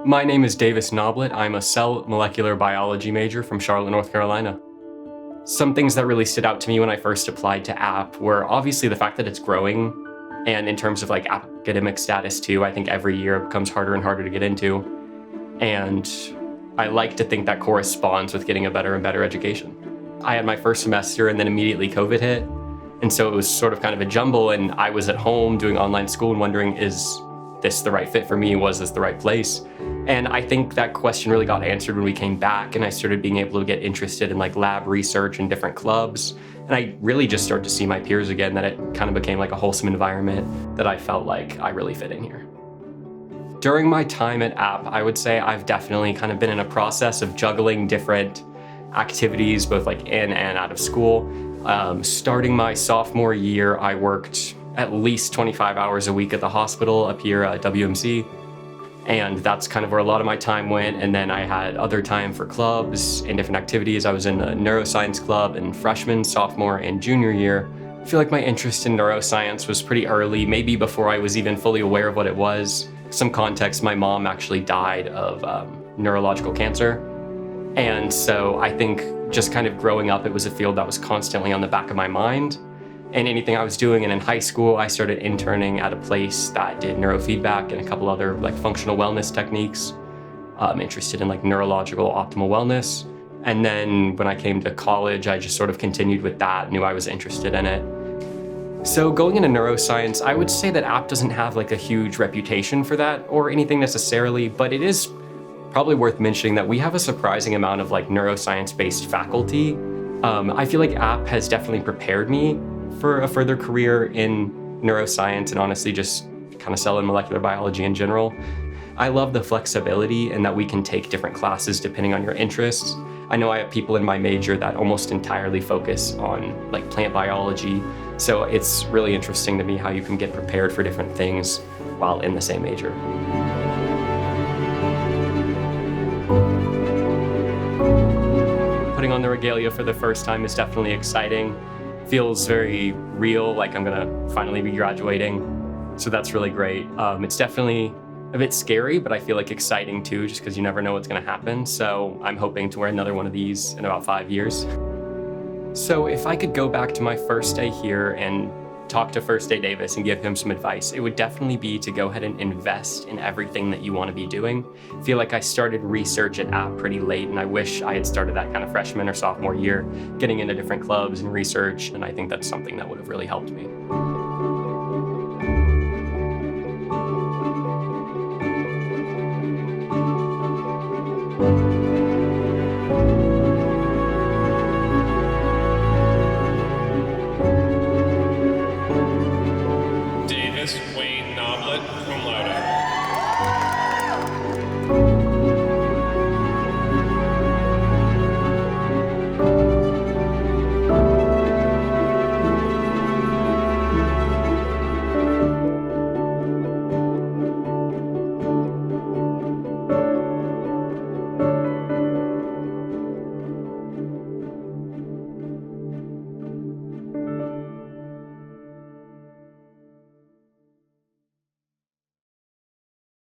My name is Davis Noblitt. I'm a cell molecular biology major from Charlotte, North Carolina. Some things that really stood out to me when I first applied to app were obviously the fact that it's growing, and in terms of like academic status too, I think every year it becomes harder and harder to get into. And I like to think that corresponds with getting a better and better education. I had my first semester and then immediately COVID hit. And so it was sort of kind of a jumble, and I was at home doing online school and wondering, is this the right fit for me? Was this the right place? And I think that question really got answered when we came back and I started being able to get interested in like lab research and different clubs. And I really just started to see my peers again, that it kind of became like a wholesome environment that I felt like I really fit in here. During my time at App, I would say I've definitely kind of been in a process of juggling different activities, both like in and out of school. Starting my sophomore year, I worked at least 25 hours a week at the hospital up here at WMC. And that's kind of where a lot of my time went. And then I had other time for clubs and different activities. I was in a neuroscience club in freshman, sophomore, and junior year. I feel like my interest in neuroscience was pretty early, maybe before I was even fully aware of what it was. Some context, my mom actually died of neurological cancer. And so I think just kind of growing up, it was a field that was constantly on the back of my mind. And anything I was doing, and in high school, I started interning at a place that did neurofeedback and a couple other like functional wellness techniques. I'm interested in like neurological optimal wellness. And then when I came to college, I just sort of continued with that, knew I was interested in it. So going into neuroscience, I would say that App doesn't have like a huge reputation for that or anything necessarily, but it is probably worth mentioning that we have a surprising amount of like neuroscience-based faculty. I feel like App has definitely prepared me for a further career in neuroscience and honestly just kind of cell and molecular biology in general. I love the flexibility and that we can take different classes depending on your interests. I know I have people in my major that almost entirely focus on like plant biology, so it's really interesting to me how you can get prepared for different things while in the same major. Putting on the regalia for the first time is definitely exciting. Feels very real, like I'm gonna finally be graduating. So that's really great. It's definitely a bit scary, but I feel like exciting too, just because you never know what's gonna happen. So I'm hoping to wear another one of these in about 5 years. So if I could go back to my first day here and talk to First Day Davis and give him some advice, it would definitely be to go ahead and invest in everything that you want to be doing. I feel like I started research at App pretty late, and I wish I had started that kind of freshman or sophomore year, getting into different clubs and research, and I think that's something that would have really helped me.